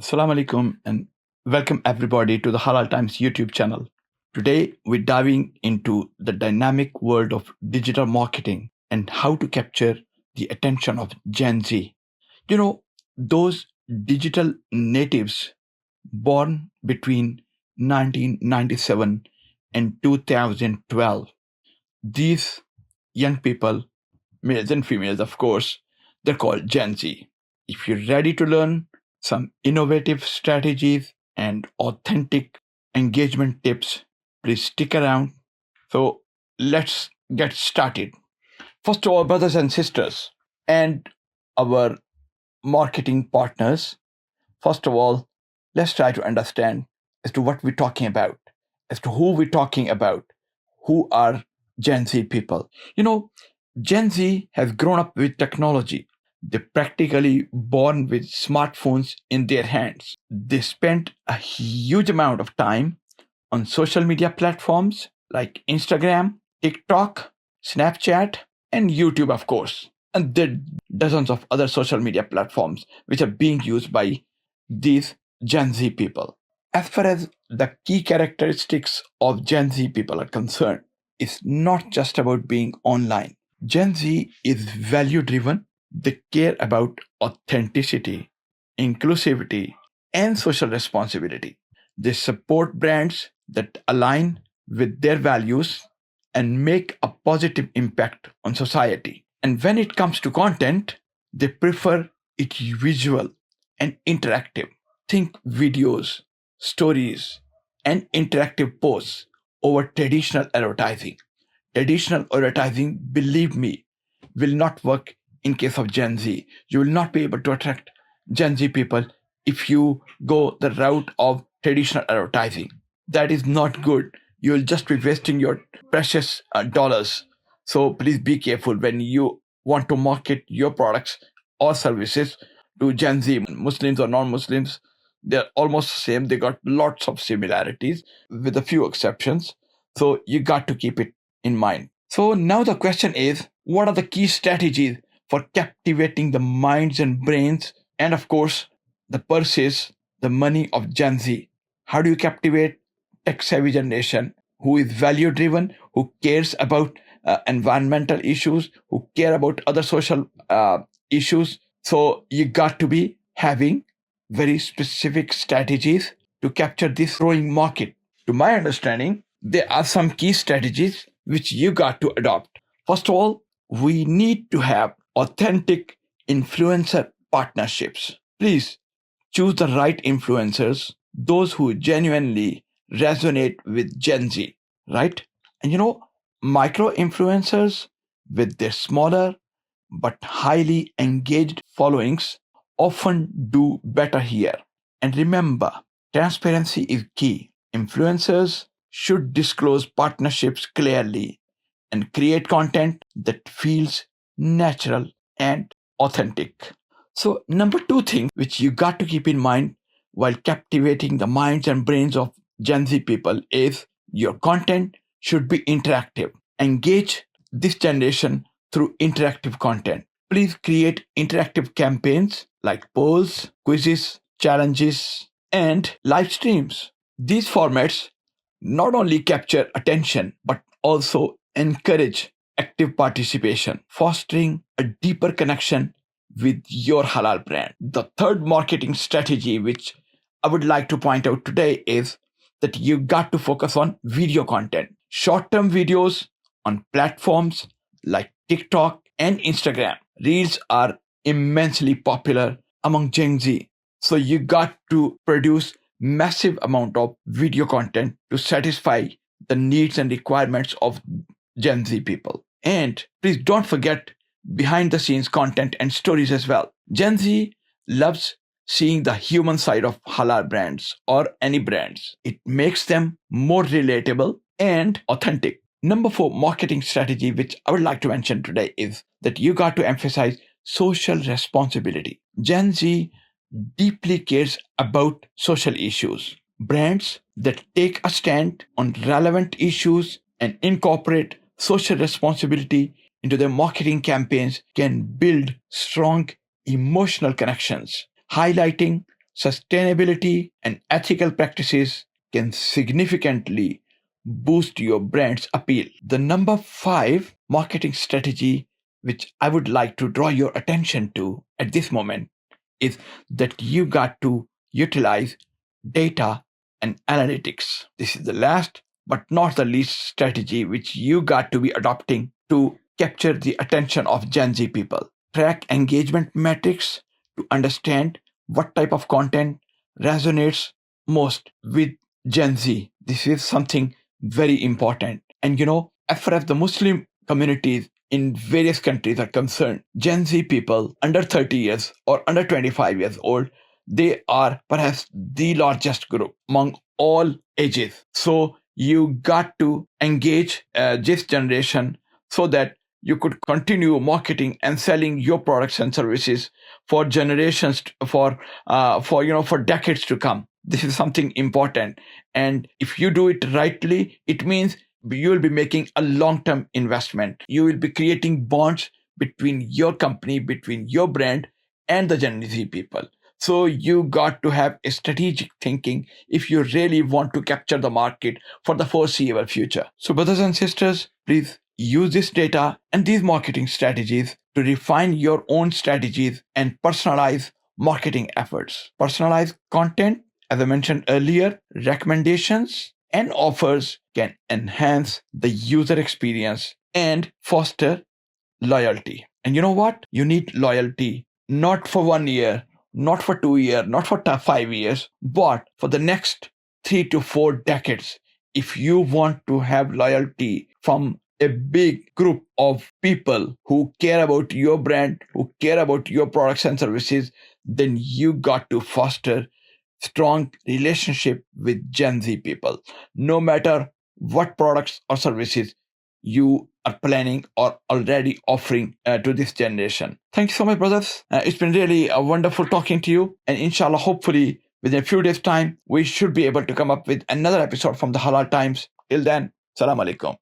Assalamu alaikum and welcome everybody to the Halal Times YouTube channel. Today we're diving into the dynamic world of digital marketing and how to capture the attention of Gen Z. You know, those digital natives born between 1997 and 2012. These young people, males and females, of course, they're called Gen Z. If you're ready to learn some innovative strategies and authentic engagement tips, please stick around. So let's get started. First of all, brothers and sisters, and our marketing partners, first of all, let's try to understand as to what we're talking about, as to who we're talking about, who are Gen Z people. Gen Z has grown up with technology. They're practically born with smartphones in their hands. They spent a huge amount of time on social media platforms like Instagram, TikTok, Snapchat, and YouTube, of course. And there are dozens of other social media platforms which are being used by these Gen Z people. As far as the key characteristics of Gen Z people are concerned, it's not just about being online. Gen Z is value driven. They care about authenticity, inclusivity, and social responsibility. They support brands that align with their values and make a positive impact on society. And when it comes to content, they prefer it visual and interactive. Think videos, stories, and interactive posts over traditional advertising. Traditional advertising, believe me, will not work in case of Gen Z. You will not be able to attract Gen Z people if you go the route of traditional advertising. That is not good. You will just be wasting your precious dollars. So please be careful when you want to market your products or services to Gen Z. Muslims or non-Muslims, they're almost the same. They got lots of similarities with a few exceptions. So you got to keep it in mind. So now the question is, what are the key strategies for captivating the minds and brains and of course the purses, the money of Gen Z? How do you captivate tech savvy generation who is value driven, who cares about environmental issues, who care about other social issues? So you got to be having very specific strategies to capture this growing market. To my understanding, there are some key strategies which you got to adopt. First of all, we need to have authentic influencer partnerships. Please choose the right influencers, those who genuinely resonate with Gen Z, right? And micro influencers with their smaller but highly engaged followings often do better here. And remember, transparency is key. Influencers should disclose partnerships clearly and create content that feels natural and authentic. So, number two thing which you got to keep in mind while captivating the minds and brains of Gen Z people is your content should be interactive. Engage this generation through interactive content. Please create interactive campaigns like polls, quizzes, challenges, and live streams. These formats not only capture attention but also encourage active participation, fostering a deeper connection with your halal brand. The third marketing strategy, which I would like to point out today, is that you got to focus on video content. Short term videos on platforms like TikTok and Instagram. Reels are immensely popular among Gen Z. So you got to produce massive amount of video content to satisfy the needs and requirements of Gen Z people. And please don't forget behind the scenes content and stories as well. Gen Z loves seeing the human side of halal brands or any brands. It makes them more relatable and authentic. Number four marketing strategy, which I would like to mention today, is that you got to emphasize social responsibility. Gen Z deeply cares about social issues. Brands that take a stand on relevant issues and incorporate social responsibility into their marketing campaigns can build strong emotional connections, highlighting sustainability, and ethical practices can significantly boost your brand's appeal. The number five marketing strategy, which I would like to draw your attention to at this moment, is that you got to utilize data and analytics. This is the last but not the least strategy which you got to be adopting to capture the attention of Gen Z people. Track engagement metrics to understand what type of content resonates most with Gen Z. This is something very important. And as far as the Muslim communities in various countries are concerned, Gen Z people under 30 years or under 25 years old, they are perhaps the largest group among all ages. So you got to engage this generation so that you could continue marketing and selling your products and services for generations for decades to come. This is something important, and if you do it rightly, it means you will be making a long-term investment. You will be creating bonds between your company, between your brand, and the Gen Z people. So you got to have a strategic thinking if you really want to capture the market for the foreseeable future. So brothers and sisters, please use this data and these marketing strategies to refine your own strategies and personalize marketing efforts. Personalized content, as I mentioned earlier, recommendations and offers can enhance the user experience and foster loyalty. And you know what? You need loyalty not for 1 year, not for 2 years, not for 5 years, but for the next 3 to 4 decades. If you want to have loyalty from a big group of people who care about your brand, who care about your products and services, then you got to foster strong relationship with Gen Z people, no matter what products or services you are planning or already offering to this generation. Thank you so much, brothers. It's been really wonderful talking to you. And inshallah, hopefully, within a few days' time, we should be able to come up with another episode from the Halal Times. Till then, Salam Alaikum.